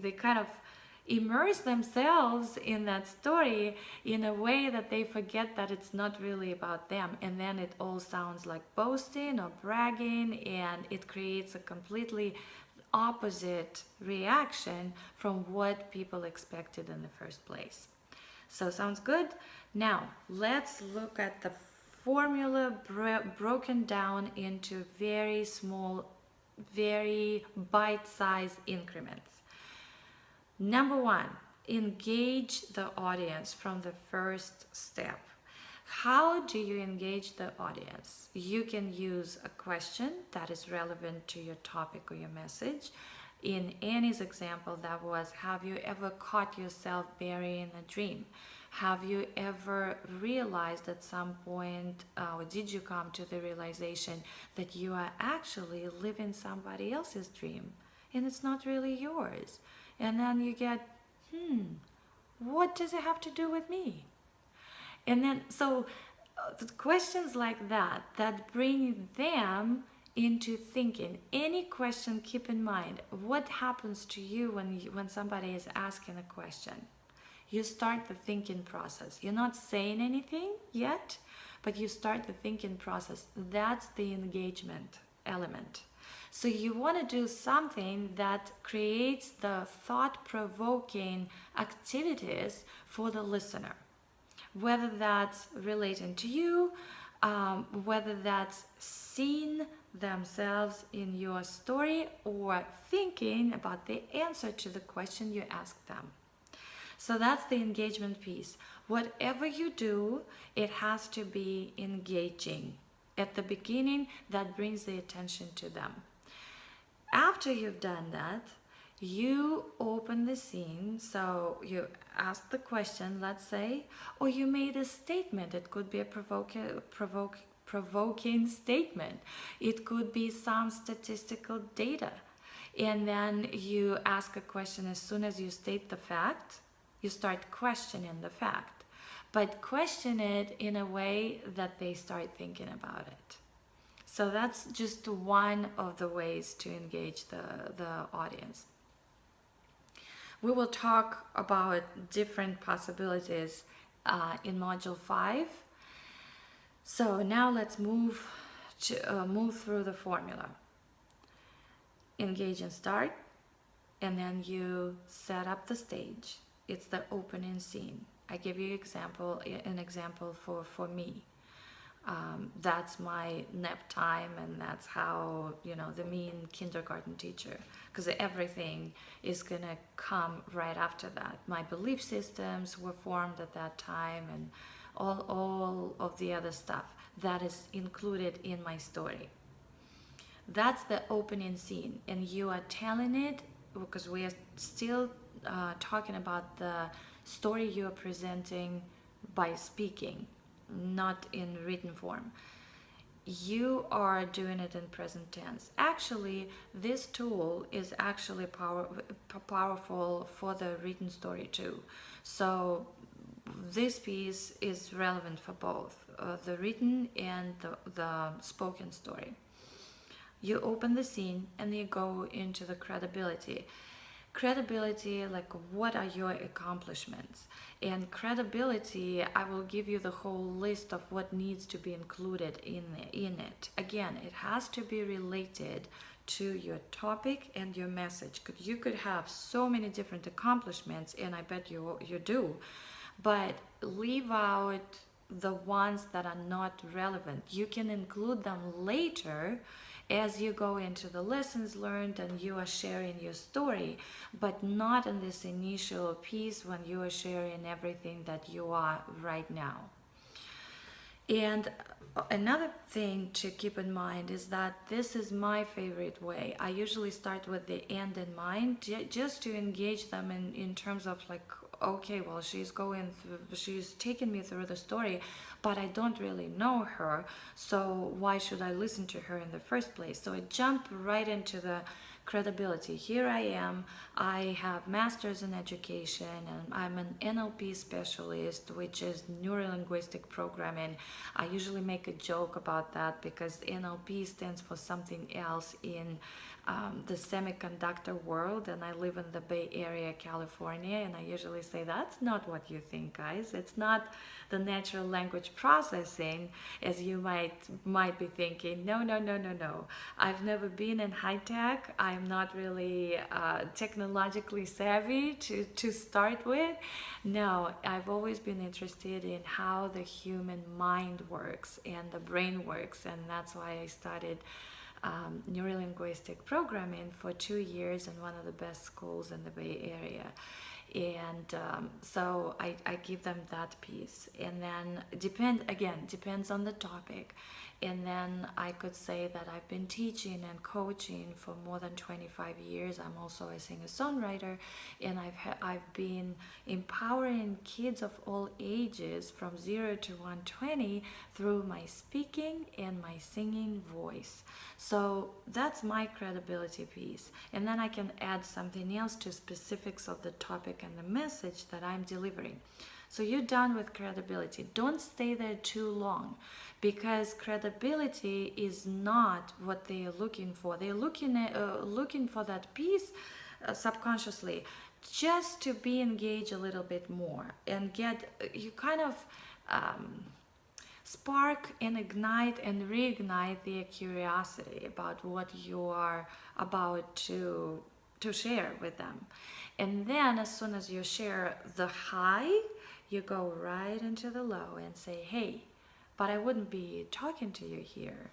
they kind of immerse themselves in that story in a way that they forget that it's not really about them, and then it all sounds like boasting or bragging, and it creates a completely opposite reaction from what people expected in the first place. So sounds good? Now let's look at the formula broken down into very small, very bite-sized increments. Number one, engage the audience from the first step. How do you engage the audience? You can use a question that is relevant to your topic or your message. In Annie's example, that was, have you ever caught yourself burying a dream? Have you ever realized at some point, or did you come to the realization that you are actually living somebody else's dream and it's not really yours? And then you get, what does it have to do with me? And then, so questions like that, that bring them into thinking. Any question, keep in mind, what happens to you when somebody is asking a question? You start the thinking process. You're not saying anything yet, but you start the thinking process. That's the engagement element. So you want to do something that creates the thought-provoking activities for the listener, whether that's relating to you, whether that's seeing themselves in your story, or thinking about the answer to the question you asked them. So that's the engagement piece. Whatever you do, it has to be engaging. At the beginning, that brings the attention to them. After you've done that, you open the scene. So you ask the question, let's say, or you made a statement. It could be a provoking statement. It could be some statistical data. And then you ask a question. As soon as you state the fact, you start questioning the fact, but question it in a way that they start thinking about it. So that's just one of the ways to engage the audience. We will talk about different possibilities in Module 5. So now let's move through the formula. Engage and start, and then you set up the stage. It's the opening scene. I give you an example for me. That's my nap time, and that's how, the mean kindergarten teacher, because everything is gonna come right after that. My belief systems were formed at that time, and all of the other stuff that is included in my story. That's the opening scene, and you are telling it because we are still talking about the story you are presenting by speaking, not in written form. You are doing it in present tense. Actually, this tool is actually powerful for the written story too. So this piece is relevant for both the written and the spoken story. You open the scene and you go into the credibility. Credibility, like what are your accomplishments? And credibility, I will give you the whole list of what needs to be included in it. Again, it has to be related to your topic and your message. You could have so many different accomplishments, and I bet you do, but leave out the ones that are not relevant. You can include them later as you go into the lessons learned and you are sharing your story, but not in this initial piece when you are sharing everything that you are right now. And another thing to keep in mind is that this is my favorite way. I usually start with the end in mind, just to engage them in terms of like, okay, well, she's taking me through the story, but I don't really know her, so why should I listen to her in the first place? So I jump right into the credibility. Here I am, I have master's in education, and I'm an NLP specialist, which is neuro-linguistic programming. I usually make a joke about that because NLP stands for something else in the semiconductor world, and I live in the Bay Area, California, and I usually say that's not what you think, guys. It's not the natural language processing as you might be thinking. No, no, no, no, no. I've never been in high tech. I'm not really technologically savvy to start with. No, I've always been interested in how the human mind works and the brain works, and that's why I started neurolinguistic programming for 2 years in one of the best schools in the Bay Area. And so I give them that piece, and then depends on the topic. And then I could say that I've been teaching and coaching for more than 25 years. I'm also a singer-songwriter, and I've been empowering kids of all ages from 0 to 120 through my speaking and my singing voice. So that's my credibility piece. And then I can add something else to specifics of the topic and the message that I'm delivering. So you're done with credibility. Don't stay there too long, because credibility is not what they are looking for. They're looking for that piece subconsciously, just to be engaged a little bit more and get you kind of spark and ignite and reignite their curiosity about what you are about to share with them. And then as soon as you share the high, you go right into the low and say, hey, but I wouldn't be talking to you here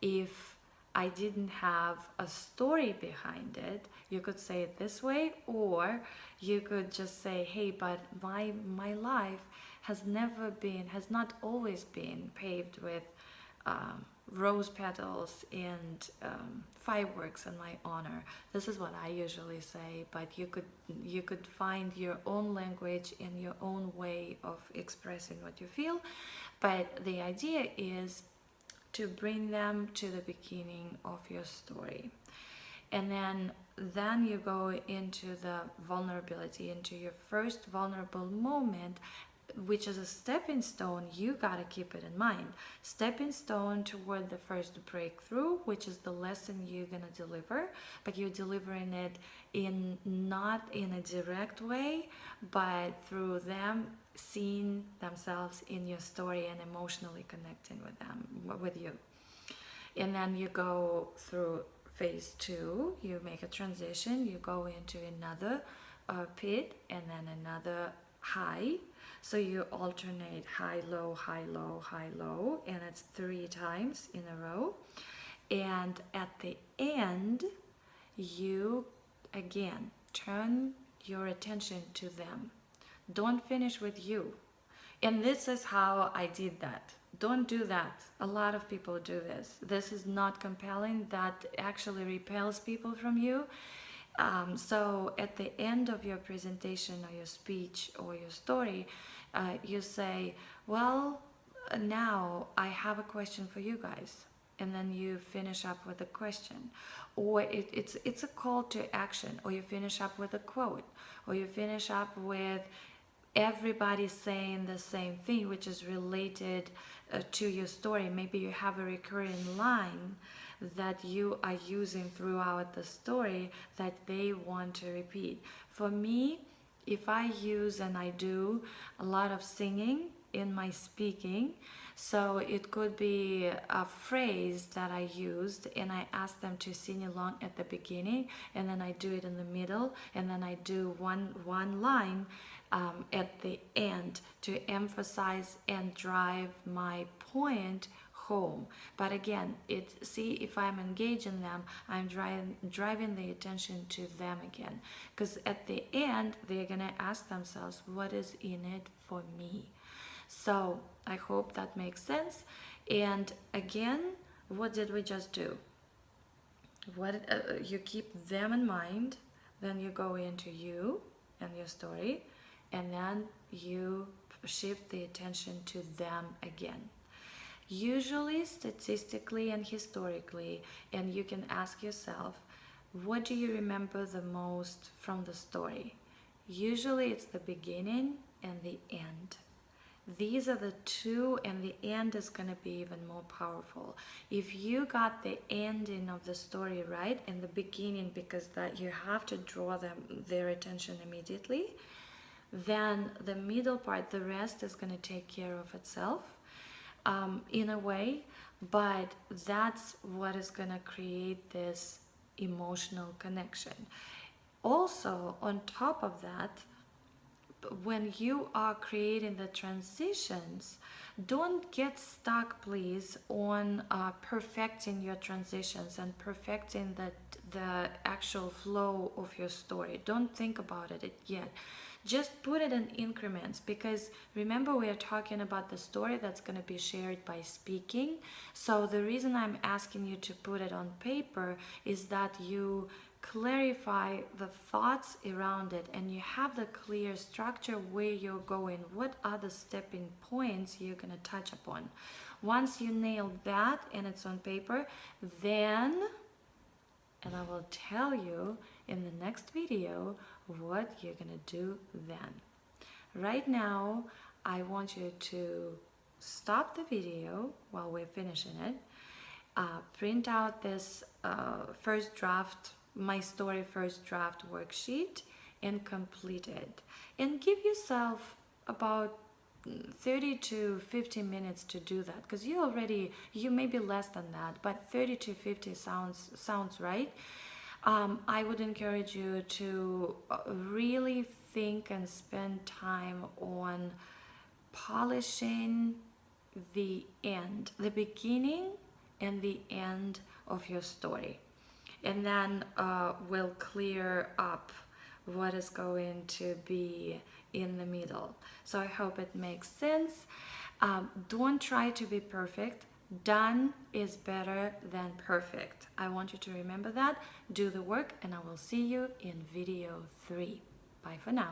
if I didn't have a story behind it. You could say it this way, or you could just say, hey, but my life has not always been paved with rose petals and fireworks in my honor. This is what I usually say, but you could find your own language and your own way of expressing what you feel. But the idea is to bring them to the beginning of your story. And then you go into the vulnerability, into your first vulnerable moment, which is a stepping stone. You gotta keep it in mind. Stepping stone toward the first breakthrough, which is the lesson you're gonna deliver, but you're delivering it not in a direct way, but through them seeing themselves in your story and emotionally connecting with you. And then you go through phase 2, you make a transition, you go into another pit and then another high. So you alternate high, low, high, low, high, low, and it's 3 times in a row. And at the end, you again turn your attention to them. Don't finish with you. And this is how I did that. Don't do that. A lot of people do this. This is not compelling. That actually repels people from you. So at the end of your presentation or your speech or your story, you say, well, now I have a question for you guys. And then you finish up with a question. Or it's a call to action. Or you finish up with a quote. Or you finish up with everybody saying the same thing, which is related to your story. Maybe you have a recurring line that you are using throughout the story that they want to repeat. For me, if I use, and I do, a lot of singing in my speaking, so it could be a phrase that I used and I ask them to sing along at the beginning, and then I do it in the middle, and then I do one line at the end to emphasize and drive my point home. But again, see, if I'm engaging them, I'm driving the attention to them again, because at the end they're gonna ask themselves, what is in it for me? So I hope that makes sense. And again, what did we just do? You keep them in mind, then you go into you and your story, and then you shift the attention to them again. Usually, statistically and historically, and you can ask yourself, what do you remember the most from the story? Usually it's the beginning and the end. These are the two, and the end is going to be even more powerful. If you got the ending of the story right in the beginning, because that you have to draw their attention immediately, then the middle part, the rest is going to take care of itself in a way, but that's what is going to create this emotional connection. Also, on top of that, when you are creating the transitions, don't get stuck, please, on perfecting your transitions and perfecting the actual flow of your story. Don't think about it yet. Just put it in increments, because remember, we are talking about the story that's going to be shared by speaking. So the reason I'm asking you to put it on paper is that you clarify the thoughts around it, and you have the clear structure where you're going, what are the stepping points you're going to touch upon. Once you nail that and it's on paper, then, and I will tell you in the next video what you're going to do then. Right now, I want you to stop the video while we're finishing it, print out this first draft, my story first draft worksheet, and complete it. And give yourself about 30 to 50 minutes to do that, because you may be less than that, but 30 to 50 sounds right. I would encourage you to really think and spend time on polishing the end, the beginning and the end of your story. And then we'll clear up what is going to be in the middle. So I hope it makes sense. Don't try to be perfect. Done is better than perfect. I want you to remember that. Do the work, and I will see you in video 3. Bye for now.